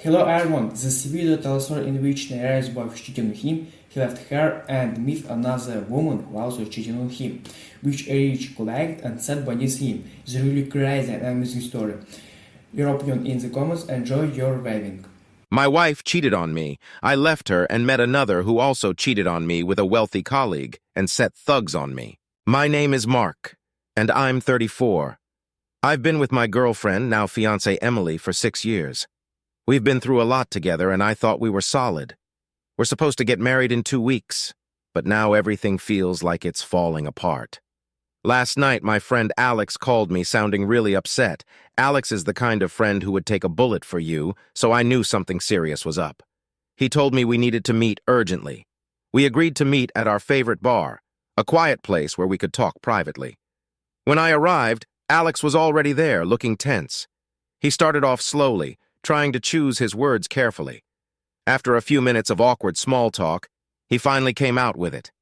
Hello everyone, this video tells a story in which narrates boy was cheating on him, he left her and met another woman who also cheating on him, which a rich collected and sat beneath him. It's a really crazy and amazing story. Your opinion in the comments, enjoy your waving. My wife cheated on me. I left her and met another who also cheated on me with a wealthy colleague and set thugs on me. My name is Mark, and I'm 34. I've been with my girlfriend, now fiancée Emily, for 6 years. We've been through a lot together, and I thought we were solid. We're supposed to get married in 2 weeks, but now everything feels like it's falling apart. Last night, my friend Alex called me sounding really upset. Alex is the kind of friend who would take a bullet for you, so I knew something serious was up. He told me we needed to meet urgently. We agreed to meet at our favorite bar, a quiet place where we could talk privately. When I arrived, Alex was already there, looking tense. He started off slowly, trying to choose his words carefully. After a few minutes of awkward small talk, he finally came out with it.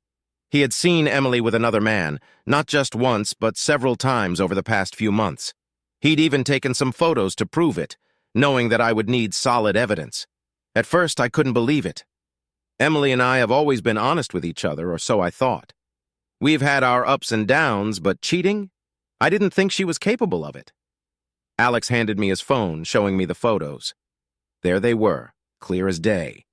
He had seen Emily with another man, not just once, but several times over the past few months. He'd even taken some photos to prove it, knowing that I would need solid evidence. At first, I couldn't believe it. Emily and I have always been honest with each other, or so I thought. We've had our ups and downs, but cheating? I didn't think she was capable of it. Alex handed me his phone, showing me the photos. There they were, clear as day.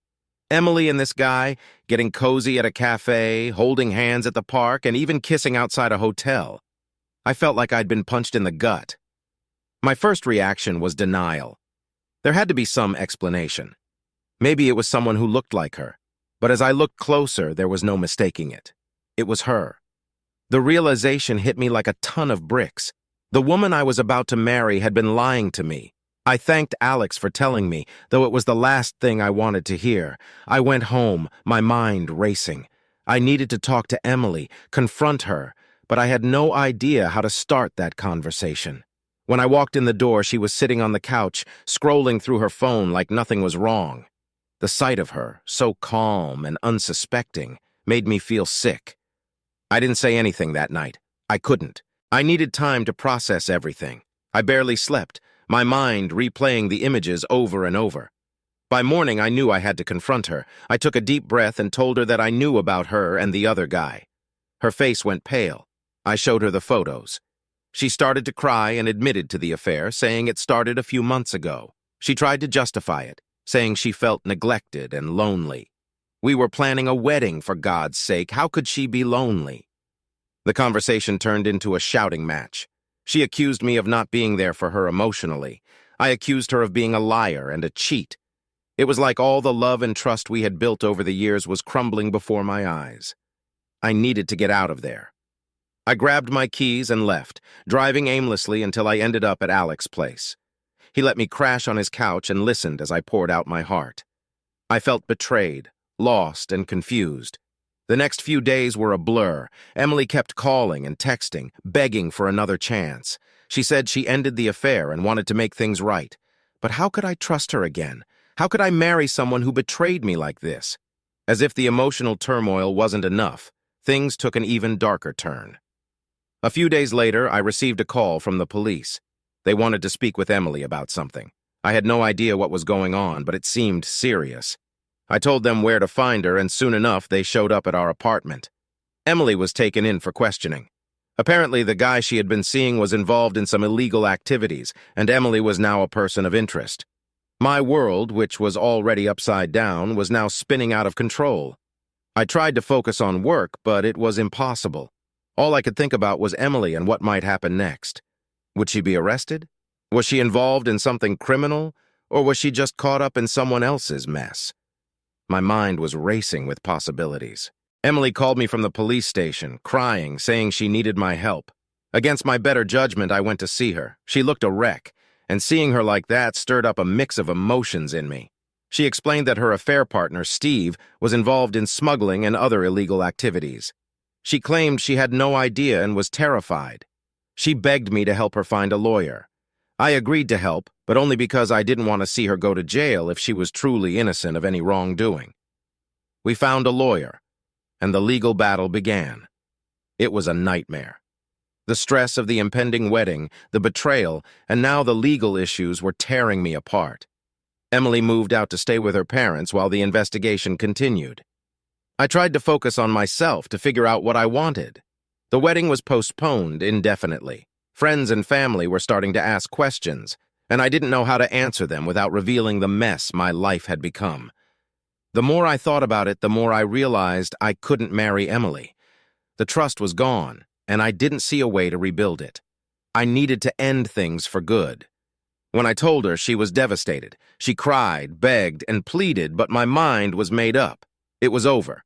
Emily and this guy, getting cozy at a cafe, holding hands at the park, and even kissing outside a hotel. I felt like I'd been punched in the gut. My first reaction was denial. There had to be some explanation. Maybe it was someone who looked like her, but as I looked closer, there was no mistaking it. It was her. The realization hit me like a ton of bricks. The woman I was about to marry had been lying to me. I thanked Alex for telling me, though it was the last thing I wanted to hear. I went home, my mind racing. I needed to talk to Emily, confront her, but I had no idea how to start that conversation. When I walked in the door, she was sitting on the couch, scrolling through her phone like nothing was wrong. The sight of her, so calm and unsuspecting, made me feel sick. I didn't say anything that night. I couldn't. I needed time to process everything. I barely slept, my mind replaying the images over and over. By morning, I knew I had to confront her. I took a deep breath and told her that I knew about her and the other guy. Her face went pale. I showed her the photos. She started to cry and admitted to the affair, saying it started a few months ago. She tried to justify it, saying she felt neglected and lonely. We were planning a wedding, for God's sake. How could she be lonely? The conversation turned into a shouting match. She accused me of not being there for her emotionally. I accused her of being a liar and a cheat. It was like all the love and trust we had built over the years was crumbling before my eyes. I needed to get out of there. I grabbed my keys and left, driving aimlessly until I ended up at Alex's place. He let me crash on his couch and listened as I poured out my heart. I felt betrayed, lost, and confused. The next few days were a blur. Emily kept calling and texting, begging for another chance. She said she ended the affair and wanted to make things right. But how could I trust her again? How could I marry someone who betrayed me like this? As if the emotional turmoil wasn't enough, things took an even darker turn. A few days later, I received a call from the police. They wanted to speak with Emily about something. I had no idea what was going on, but it seemed serious. I told them where to find her, and soon enough, they showed up at our apartment. Emily was taken in for questioning. Apparently, the guy she had been seeing was involved in some illegal activities, and Emily was now a person of interest. My world, which was already upside down, was now spinning out of control. I tried to focus on work, but it was impossible. All I could think about was Emily and what might happen next. Would she be arrested? Was she involved in something criminal? Or was she just caught up in someone else's mess? My mind was racing with possibilities. Emily called me from the police station, crying, saying she needed my help. Against my better judgment, I went to see her. She looked a wreck, and seeing her like that stirred up a mix of emotions in me. She explained that her affair partner, Steve, was involved in smuggling and other illegal activities. She claimed she had no idea and was terrified. She begged me to help her find a lawyer. I agreed to help, but only because I didn't want to see her go to jail if she was truly innocent of any wrongdoing. We found a lawyer, and the legal battle began. It was a nightmare. The stress of the impending wedding, the betrayal, and now the legal issues were tearing me apart. Emily moved out to stay with her parents while the investigation continued. I tried to focus on myself to figure out what I wanted. The wedding was postponed indefinitely. Friends and family were starting to ask questions, and I didn't know how to answer them without revealing the mess my life had become. The more I thought about it, the more I realized I couldn't marry Emily. The trust was gone, and I didn't see a way to rebuild it. I needed to end things for good. When I told her, she was devastated. She cried, begged, and pleaded, but my mind was made up. It was over.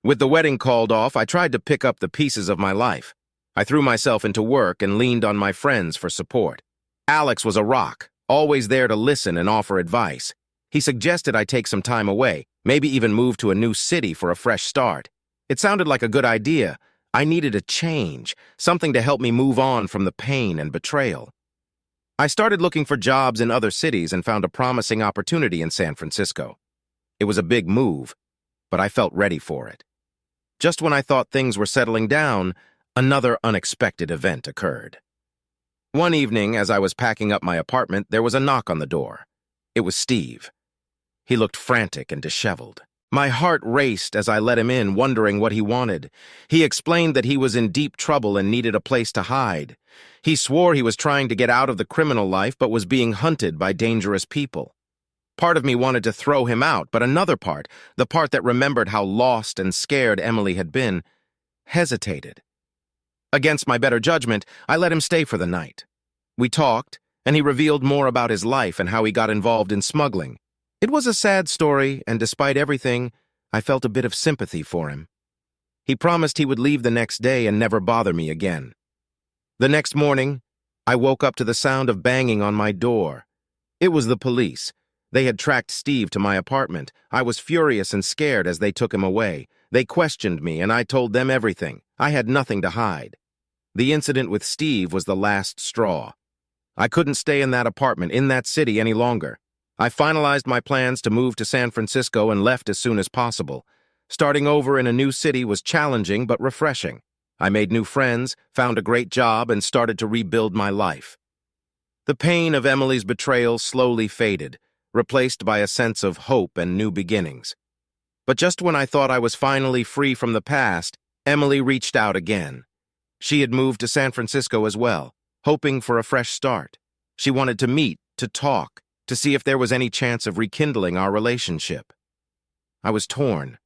With the wedding called off, I tried to pick up the pieces of my life. I threw myself into work and leaned on my friends for support. Alex was a rock, always there to listen and offer advice. He suggested I take some time away, maybe even move to a new city for a fresh start. It sounded like a good idea. I needed a change, something to help me move on from the pain and betrayal. I started looking for jobs in other cities and found a promising opportunity in San Francisco. It was a big move, but I felt ready for it. Just when I thought things were settling down, another unexpected event occurred. One evening, as I was packing up my apartment, there was a knock on the door. It was Steve. He looked frantic and disheveled. My heart raced as I let him in, wondering what he wanted. He explained that he was in deep trouble and needed a place to hide. He swore he was trying to get out of the criminal life but was being hunted by dangerous people. Part of me wanted to throw him out, but another part, the part that remembered how lost and scared Emily had been, hesitated. Against my better judgment, I let him stay for the night. We talked, and he revealed more about his life and how he got involved in smuggling. It was a sad story, and despite everything, I felt a bit of sympathy for him. He promised he would leave the next day and never bother me again. The next morning, I woke up to the sound of banging on my door. It was the police. They had tracked Steve to my apartment. I was furious and scared as they took him away. They questioned me, and I told them everything. I had nothing to hide. The incident with Steve was the last straw. I couldn't stay in that apartment, in that city, any longer. I finalized my plans to move to San Francisco and left as soon as possible. Starting over in a new city was challenging but refreshing. I made new friends, found a great job, and started to rebuild my life. The pain of Emily's betrayal slowly faded, replaced by a sense of hope and new beginnings. But just when I thought I was finally free from the past, Emily reached out again. She had moved to San Francisco as well, hoping for a fresh start. She wanted to meet, to talk, to see if there was any chance of rekindling our relationship. I was torn.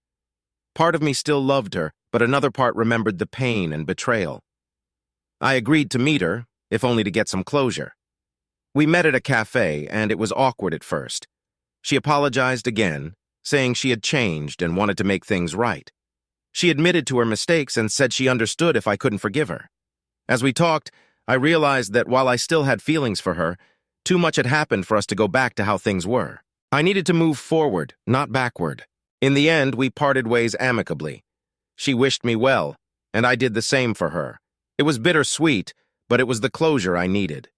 Part of me still loved her, but another part remembered the pain and betrayal. I agreed to meet her, if only to get some closure. We met at a cafe, and it was awkward at first. She apologized again, saying she had changed and wanted to make things right. She admitted to her mistakes and said she understood if I couldn't forgive her. As we talked, I realized that while I still had feelings for her, too much had happened for us to go back to how things were. I needed to move forward, not backward. In the end, we parted ways amicably. She wished me well, and I did the same for her. It was bittersweet, but it was the closure I needed.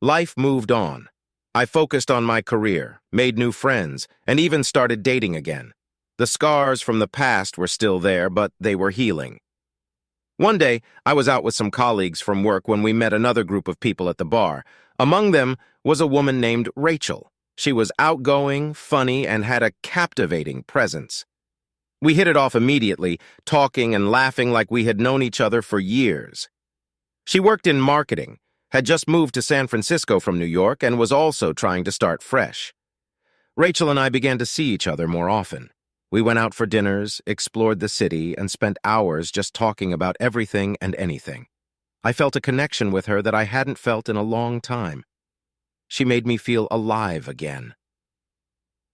Life moved on. I focused on my career, made new friends, and even started dating again. The scars from the past were still there, but they were healing. One day, I was out with some colleagues from work when we met another group of people at the bar. Among them was a woman named Rachel. She was outgoing, funny, and had a captivating presence. We hit it off immediately, talking and laughing like we had known each other for years. She worked in marketing, had just moved to San Francisco from New York, and was also trying to start fresh. Rachel and I began to see each other more often. We went out for dinners, explored the city, and spent hours just talking about everything and anything. I felt a connection with her that I hadn't felt in a long time. She made me feel alive again.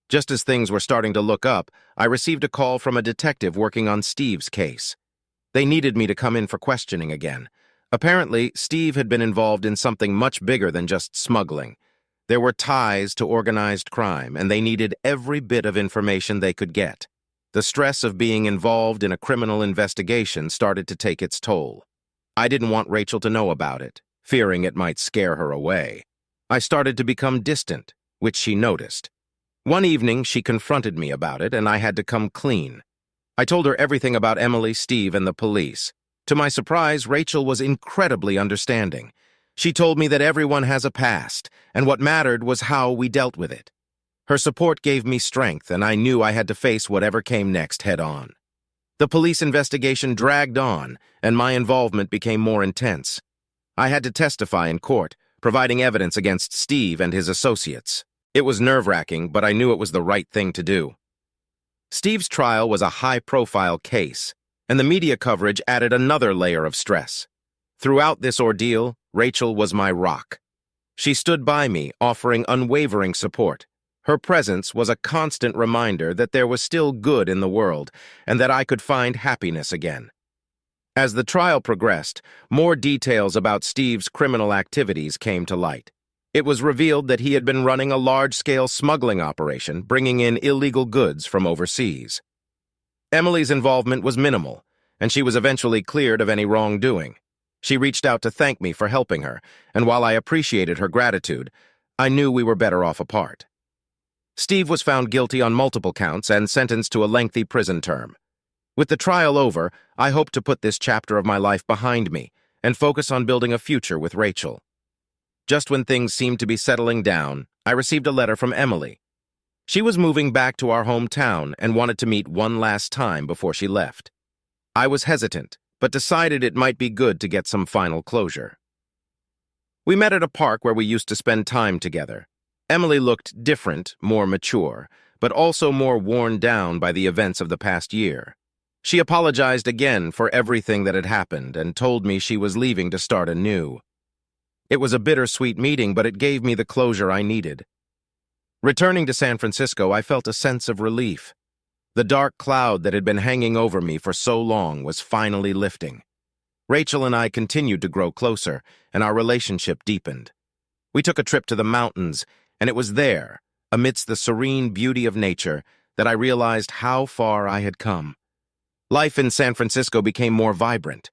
Just as things were starting to look up, I received a call from a detective working on Steve's case. They needed me to come in for questioning again. Apparently, Steve had been involved in something much bigger than just smuggling. There were ties to organized crime, and they needed every bit of information they could get. The stress of being involved in a criminal investigation started to take its toll. I didn't want Rachel to know about it, fearing it might scare her away. I started to become distant, which she noticed. One evening, she confronted me about it, and I had to come clean. I told her everything about Emily, Steve, and the police. To my surprise, Rachel was incredibly understanding. She told me that everyone has a past, and what mattered was how we dealt with it. Her support gave me strength, and I knew I had to face whatever came next head-on. The police investigation dragged on, and my involvement became more intense. I had to testify in court, providing evidence against Steve and his associates. It was nerve-wracking, but I knew it was the right thing to do. Steve's trial was a high-profile case, and the media coverage added another layer of stress. Throughout this ordeal, Rachel was my rock. She stood by me, offering unwavering support. Her presence was a constant reminder that there was still good in the world and that I could find happiness again. As the trial progressed, more details about Steve's criminal activities came to light. It was revealed that he had been running a large-scale smuggling operation, bringing in illegal goods from overseas. Emily's involvement was minimal, and she was eventually cleared of any wrongdoing. She reached out to thank me for helping her, and while I appreciated her gratitude, I knew we were better off apart. Steve was found guilty on multiple counts and sentenced to a lengthy prison term. With the trial over, I hoped to put this chapter of my life behind me and focus on building a future with Rachel. Just when things seemed to be settling down, I received a letter from Emily. She was moving back to our hometown and wanted to meet one last time before she left. I was hesitant, but decided it might be good to get some final closure. We met at a park where we used to spend time together. Emily looked different, more mature, but also more worn down by the events of the past year. She apologized again for everything that had happened and told me she was leaving to start anew. It was a bittersweet meeting, but it gave me the closure I needed. Returning to San Francisco, I felt a sense of relief. The dark cloud that had been hanging over me for so long was finally lifting. Rachel and I continued to grow closer, and our relationship deepened. We took a trip to the mountains, and it was there, amidst the serene beauty of nature, that I realized how far I had come. Life in San Francisco became more vibrant.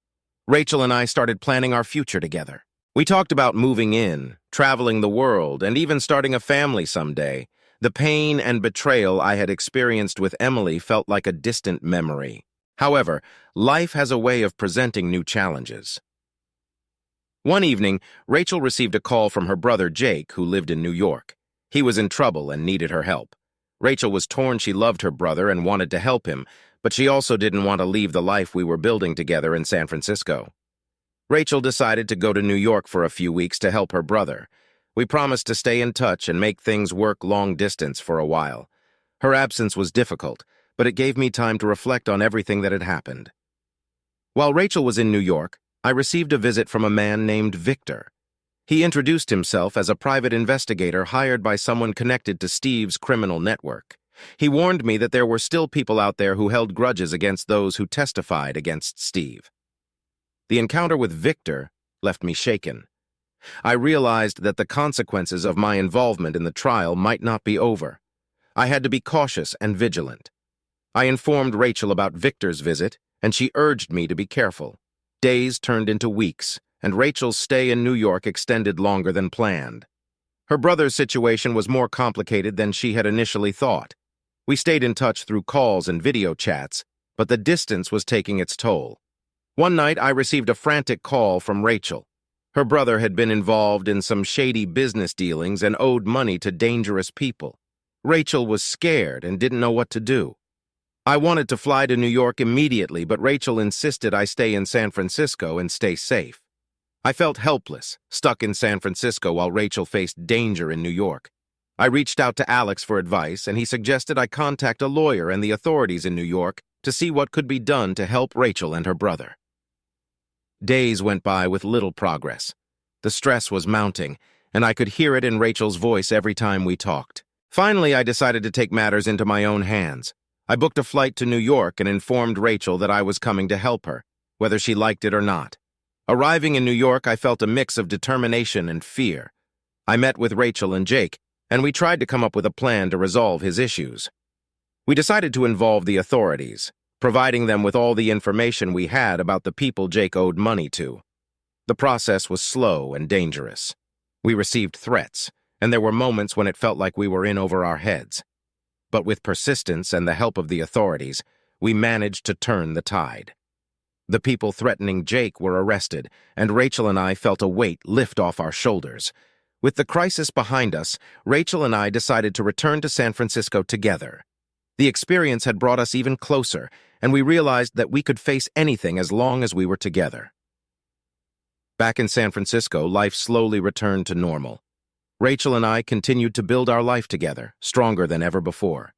Rachel and I started planning our future together. We talked about moving in, traveling the world, and even starting a family someday. The pain and betrayal I had experienced with Emily felt like a distant memory. However, life has a way of presenting new challenges. One evening, Rachel received a call from her brother Jake, who lived in New York. He was in trouble and needed her help. Rachel was torn. She loved her brother and wanted to help him, but she also didn't want to leave the life we were building together in San Francisco. Rachel decided to go to New York for a few weeks to help her brother. We promised to stay in touch and make things work long distance for a while. Her absence was difficult, but it gave me time to reflect on everything that had happened. While Rachel was in New York, I received a visit from a man named Victor. He introduced himself as a private investigator hired by someone connected to Steve's criminal network. He warned me that there were still people out there who held grudges against those who testified against Steve. The encounter with Victor left me shaken. I realized that the consequences of my involvement in the trial might not be over. I had to be cautious and vigilant. I informed Rachel about Victor's visit, and she urged me to be careful. Days turned into weeks, and Rachel's stay in New York extended longer than planned. Her brother's situation was more complicated than she had initially thought. We stayed in touch through calls and video chats, but the distance was taking its toll. One night, I received a frantic call from Rachel. Her brother had been involved in some shady business dealings and owed money to dangerous people. Rachel was scared and didn't know what to do. I wanted to fly to New York immediately, but Rachel insisted I stay in San Francisco and stay safe. I felt helpless, stuck in San Francisco while Rachel faced danger in New York. I reached out to Alex for advice, and he suggested I contact a lawyer and the authorities in New York to see what could be done to help Rachel and her brother. Days went by with little progress. The stress was mounting, and I could hear it in Rachel's voice every time we talked. Finally, I decided to take matters into my own hands. I booked a flight to New York and informed Rachel that I was coming to help her, whether she liked it or not. Arriving in New York, I felt a mix of determination and fear. I met with Rachel and Jake, and we tried to come up with a plan to resolve his issues. We decided to involve the authorities, providing them with all the information we had about the people Jake owed money to. The process was slow and dangerous. We received threats, and there were moments when it felt like we were in over our heads. But with persistence and the help of the authorities, we managed to turn the tide. The people threatening Jake were arrested, and Rachel and I felt a weight lift off our shoulders. With the crisis behind us, Rachel and I decided to return to San Francisco together. The experience had brought us even closer, and we realized that we could face anything as long as we were together. Back in San Francisco, life slowly returned to normal. Rachel and I continued to build our life together, stronger than ever before.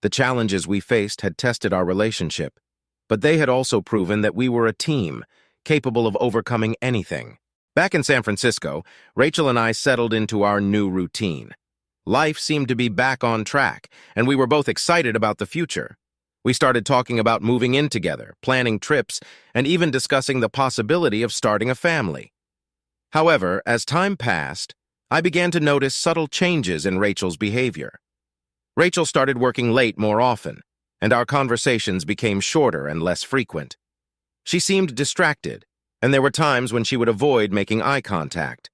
The challenges we faced had tested our relationship, but they had also proven that we were a team, capable of overcoming anything. Back in San Francisco, Rachel and I settled into our new routine. Life seemed to be back on track, and we were both excited about the future. We started talking about moving in together, planning trips, and even discussing the possibility of starting a family. However, as time passed, I began to notice subtle changes in Rachel's behavior. Rachel started working late more often, and our conversations became shorter and less frequent. She seemed distracted, and there were times when she would avoid making eye contact.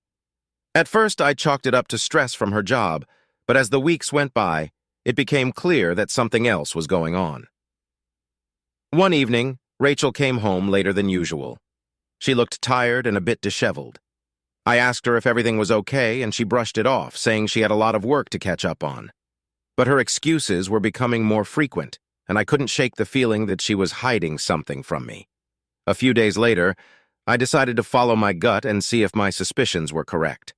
At first, I chalked it up to stress from her job, but as the weeks went by, it became clear that something else was going on. One evening, Rachel came home later than usual. She looked tired and a bit disheveled. I asked her if everything was okay, and she brushed it off, saying she had a lot of work to catch up on. But her excuses were becoming more frequent, and I couldn't shake the feeling that she was hiding something from me. A few days later, I decided to follow my gut and see if my suspicions were correct.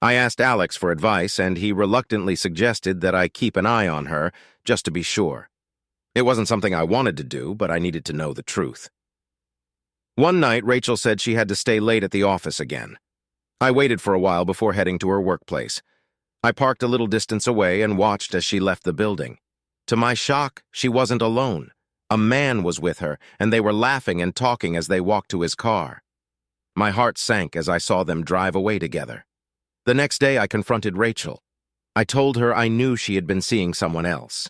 I asked Alex for advice, and he reluctantly suggested that I keep an eye on her, just to be sure. It wasn't something I wanted to do, but I needed to know the truth. One night, Rachel said she had to stay late at the office again. I waited for a while before heading to her workplace. I parked a little distance away and watched as she left the building. To my shock, she wasn't alone. A man was with her, and they were laughing and talking as they walked to his car. My heart sank as I saw them drive away together. The next day, I confronted Rachel. I told her I knew she had been seeing someone else.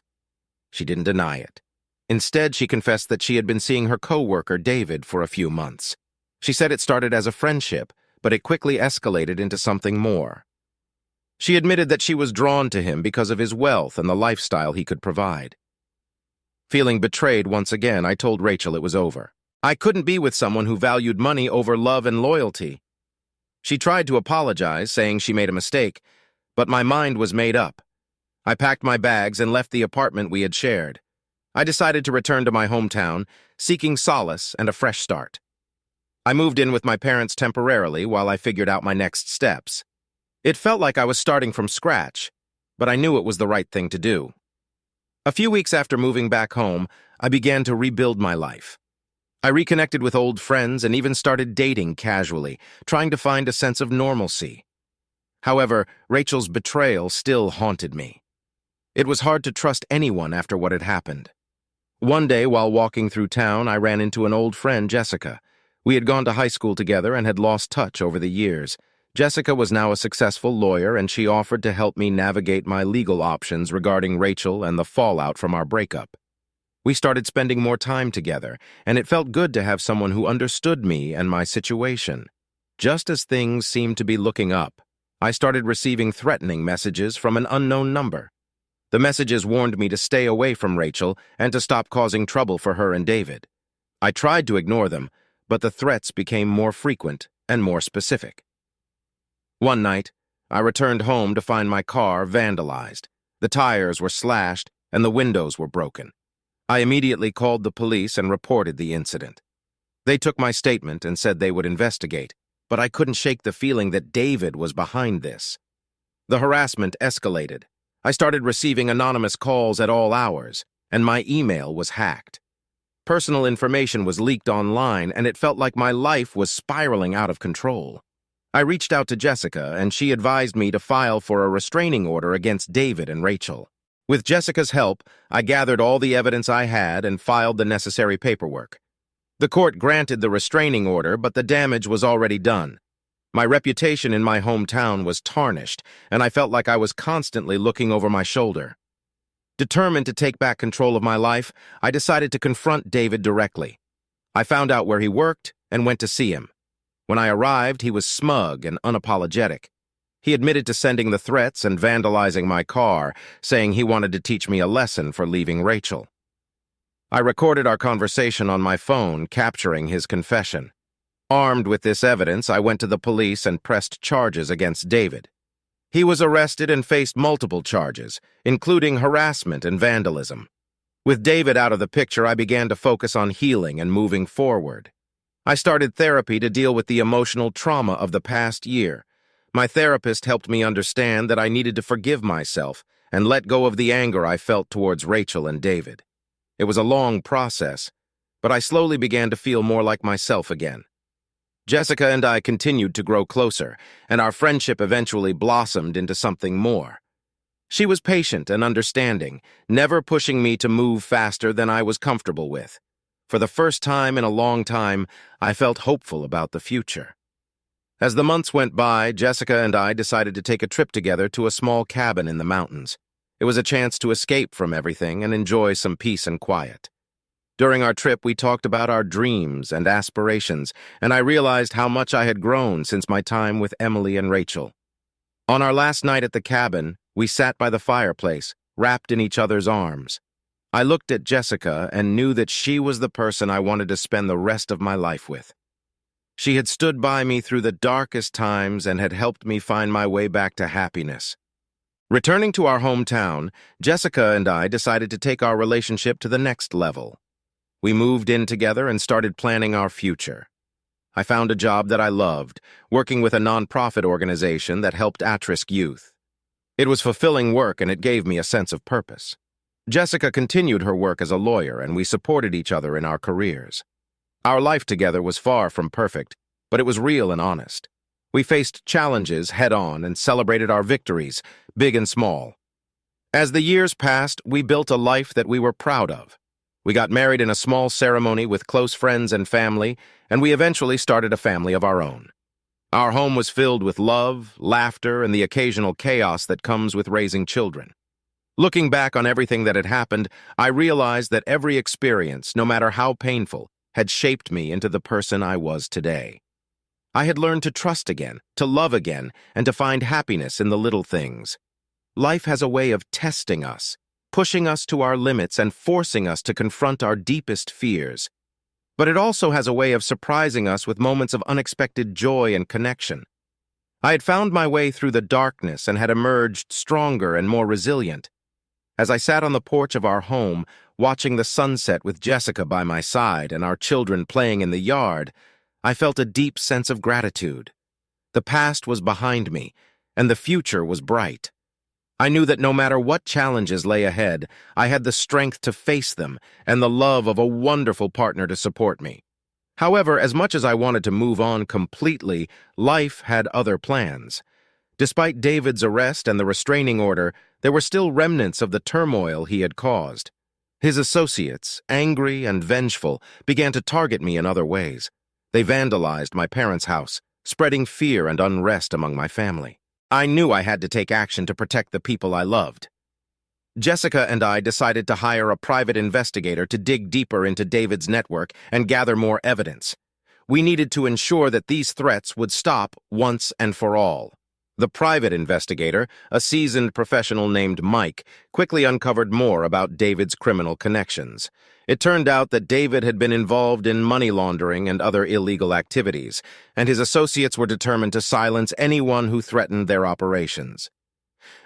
She didn't deny it. Instead, she confessed that she had been seeing her coworker, David, for a few months. She said it started as a friendship, but it quickly escalated into something more. She admitted that she was drawn to him because of his wealth and the lifestyle he could provide. Feeling betrayed once again, I told Rachel it was over. I couldn't be with someone who valued money over love and loyalty. She tried to apologize, saying she made a mistake, but my mind was made up. I packed my bags and left the apartment we had shared. I decided to return to my hometown, seeking solace and a fresh start. I moved in with my parents temporarily while I figured out my next steps. It felt like I was starting from scratch, but I knew it was the right thing to do. A few weeks after moving back home, I began to rebuild my life. I reconnected with old friends and even started dating casually, trying to find a sense of normalcy. However, Rachel's betrayal still haunted me. It was hard to trust anyone after what had happened. One day, while walking through town, I ran into an old friend, Jessica. We had gone to high school together and had lost touch over the years. Jessica was now a successful lawyer, and she offered to help me navigate my legal options regarding Rachel and the fallout from our breakup. We started spending more time together, and it felt good to have someone who understood me and my situation. Just as things seemed to be looking up, I started receiving threatening messages from an unknown number. The messages warned me to stay away from Rachel and to stop causing trouble for her and David. I tried to ignore them, but the threats became more frequent and more specific. One night, I returned home to find my car vandalized. The tires were slashed and the windows were broken. I immediately called the police and reported the incident. They took my statement and said they would investigate, but I couldn't shake the feeling that David was behind this. The harassment escalated. I started receiving anonymous calls at all hours, and my email was hacked. Personal information was leaked online, and it felt like my life was spiraling out of control. I reached out to Jessica, and she advised me to file for a restraining order against David and Rachel. With Jessica's help, I gathered all the evidence I had and filed the necessary paperwork. The court granted the restraining order, but the damage was already done. My reputation in my hometown was tarnished, and I felt like I was constantly looking over my shoulder. Determined to take back control of my life, I decided to confront David directly. I found out where he worked and went to see him. When I arrived, he was smug and unapologetic. He admitted to sending the threats and vandalizing my car, saying he wanted to teach me a lesson for leaving Rachel. I recorded our conversation on my phone, capturing his confession. Armed with this evidence, I went to the police and pressed charges against David. He was arrested and faced multiple charges, including harassment and vandalism. With David out of the picture, I began to focus on healing and moving forward. I started therapy to deal with the emotional trauma of the past year. My therapist helped me understand that I needed to forgive myself and let go of the anger I felt towards Rachel and David. It was a long process, but I slowly began to feel more like myself again. Jessica and I continued to grow closer, and our friendship eventually blossomed into something more. She was patient and understanding, never pushing me to move faster than I was comfortable with. For the first time in a long time, I felt hopeful about the future. As the months went by, Jessica and I decided to take a trip together to a small cabin in the mountains. It was a chance to escape from everything and enjoy some peace and quiet. During our trip, we talked about our dreams and aspirations, and I realized how much I had grown since my time with Emily and Rachel. On our last night at the cabin, we sat by the fireplace, wrapped in each other's arms. I looked at Jessica and knew that she was the person I wanted to spend the rest of my life with. She had stood by me through the darkest times and had helped me find my way back to happiness. Returning to our hometown, Jessica and I decided to take our relationship to the next level. We moved in together and started planning our future. I found a job that I loved, working with a nonprofit organization that helped at-risk youth. It was fulfilling work and it gave me a sense of purpose. Jessica continued her work as a lawyer and we supported each other in our careers. Our life together was far from perfect, but it was real and honest. We faced challenges head-on and celebrated our victories, big and small. As the years passed, we built a life that we were proud of. We got married in a small ceremony with close friends and family, and we eventually started a family of our own. Our home was filled with love, laughter, and the occasional chaos that comes with raising children. Looking back on everything that had happened, I realized that every experience, no matter how painful, had shaped me into the person I was today. I had learned to trust again, to love again, and to find happiness in the little things. Life has a way of testing us, pushing us to our limits and forcing us to confront our deepest fears. But it also has a way of surprising us with moments of unexpected joy and connection. I had found my way through the darkness and had emerged stronger and more resilient. As I sat on the porch of our home, watching the sunset with Jessica by my side and our children playing in the yard, I felt a deep sense of gratitude. The past was behind me, and the future was bright. I knew that no matter what challenges lay ahead, I had the strength to face them and the love of a wonderful partner to support me. However, as much as I wanted to move on completely, life had other plans. Despite David's arrest and the restraining order, there were still remnants of the turmoil he had caused. His associates, angry and vengeful, began to target me in other ways. They vandalized my parents' house, spreading fear and unrest among my family. I knew I had to take action to protect the people I loved. Jessica and I decided to hire a private investigator to dig deeper into David's network and gather more evidence. We needed to ensure that these threats would stop once and for all. The private investigator, a seasoned professional named Mike, quickly uncovered more about David's criminal connections. It turned out that David had been involved in money laundering and other illegal activities, and his associates were determined to silence anyone who threatened their operations.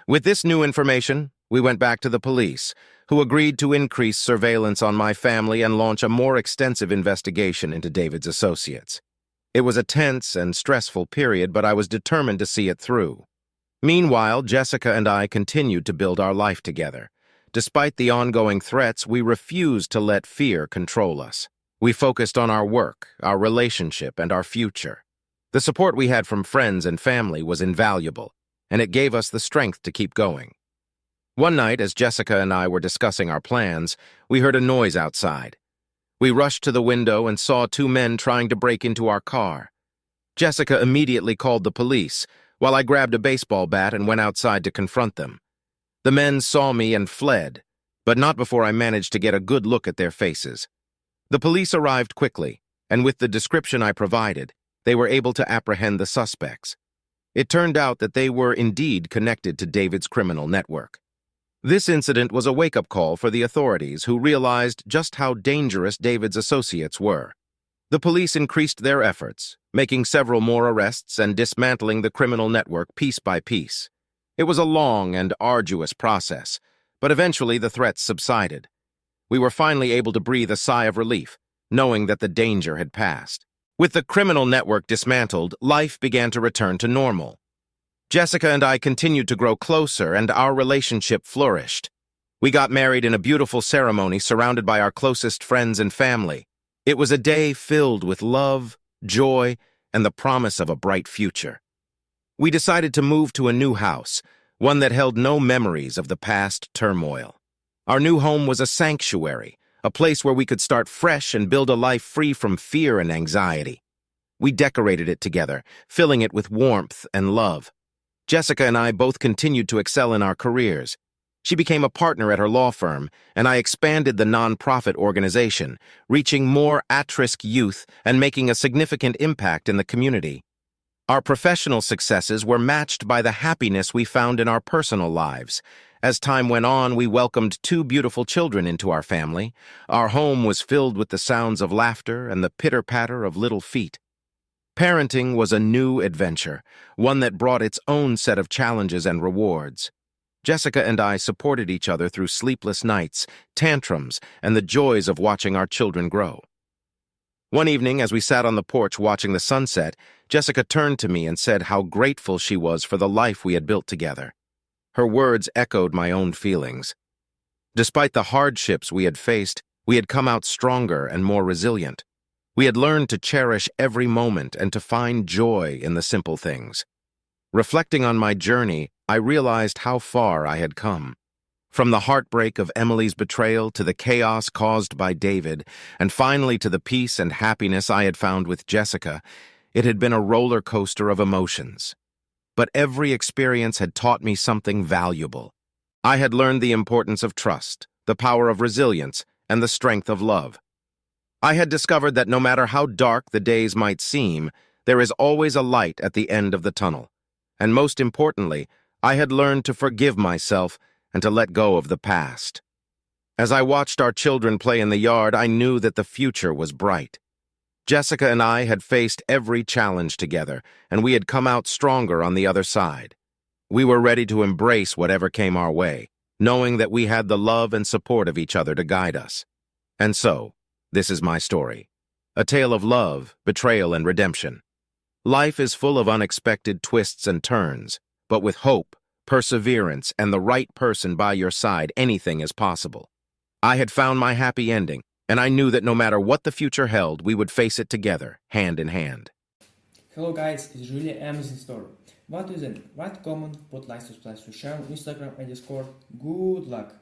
With this new information, we went back to the police, who agreed to increase surveillance on my family and launch a more extensive investigation into David's associates. It was a tense and stressful period, but I was determined to see it through. Meanwhile, Jessica and I continued to build our life together. Despite the ongoing threats, we refused to let fear control us. We focused on our work, our relationship, and our future. The support we had from friends and family was invaluable, and it gave us the strength to keep going. One night, as Jessica and I were discussing our plans, we heard a noise outside. We rushed to the window and saw two men trying to break into our car. Jessica immediately called the police, while I grabbed a baseball bat and went outside to confront them. The men saw me and fled, but not before I managed to get a good look at their faces. The police arrived quickly, and with the description I provided, they were able to apprehend the suspects. It turned out that they were indeed connected to David's criminal network. This incident was a wake-up call for the authorities, who realized just how dangerous David's associates were. The police increased their efforts, making several more arrests and dismantling the criminal network piece by piece. It was a long and arduous process, but eventually the threats subsided. We were finally able to breathe a sigh of relief, knowing that the danger had passed. With the criminal network dismantled, life began to return to normal. Jessica and I continued to grow closer, and our relationship flourished. We got married in a beautiful ceremony surrounded by our closest friends and family. It was a day filled with love, joy, and the promise of a bright future. We decided to move to a new house, one that held no memories of the past turmoil. Our new home was a sanctuary, a place where we could start fresh and build a life free from fear and anxiety. We decorated it together, filling it with warmth and love. Jessica and I both continued to excel in our careers. She became a partner at her law firm, and I expanded the nonprofit organization, reaching more at-risk youth and making a significant impact in the community. Our professional successes were matched by the happiness we found in our personal lives. As time went on, we welcomed 2 beautiful children into our family. Our home was filled with the sounds of laughter and the pitter-patter of little feet. Parenting was a new adventure, one that brought its own set of challenges and rewards. Jessica and I supported each other through sleepless nights, tantrums, and the joys of watching our children grow. One evening, as we sat on the porch watching the sunset, Jessica turned to me and said how grateful she was for the life we had built together. Her words echoed my own feelings. Despite the hardships we had faced, we had come out stronger and more resilient. We had learned to cherish every moment and to find joy in the simple things. Reflecting on my journey, I realized how far I had come. From the heartbreak of Emily's betrayal to the chaos caused by David, and finally to the peace and happiness I had found with Jessica, it had been a roller coaster of emotions. But every experience had taught me something valuable. I had learned the importance of trust, the power of resilience, and the strength of love. I had discovered that no matter how dark the days might seem, there is always a light at the end of the tunnel. And most importantly, I had learned to forgive myself and to let go of the past. As I watched our children play in the yard, I knew that the future was bright. Jessica and I had faced every challenge together, and we had come out stronger on the other side. We were ready to embrace whatever came our way, knowing that we had the love and support of each other to guide us. And so, this is my story. A tale of love, betrayal, and redemption. Life is full of unexpected twists and turns, but with hope, perseverance, and the right person by your side, anything is possible. I had found my happy ending, and I knew that no matter what the future held, we would face it together, hand in hand. Hello guys, it's really amazing story. What do you think? Write comment, put likes, subscribe, share on Instagram and Discord. Good luck!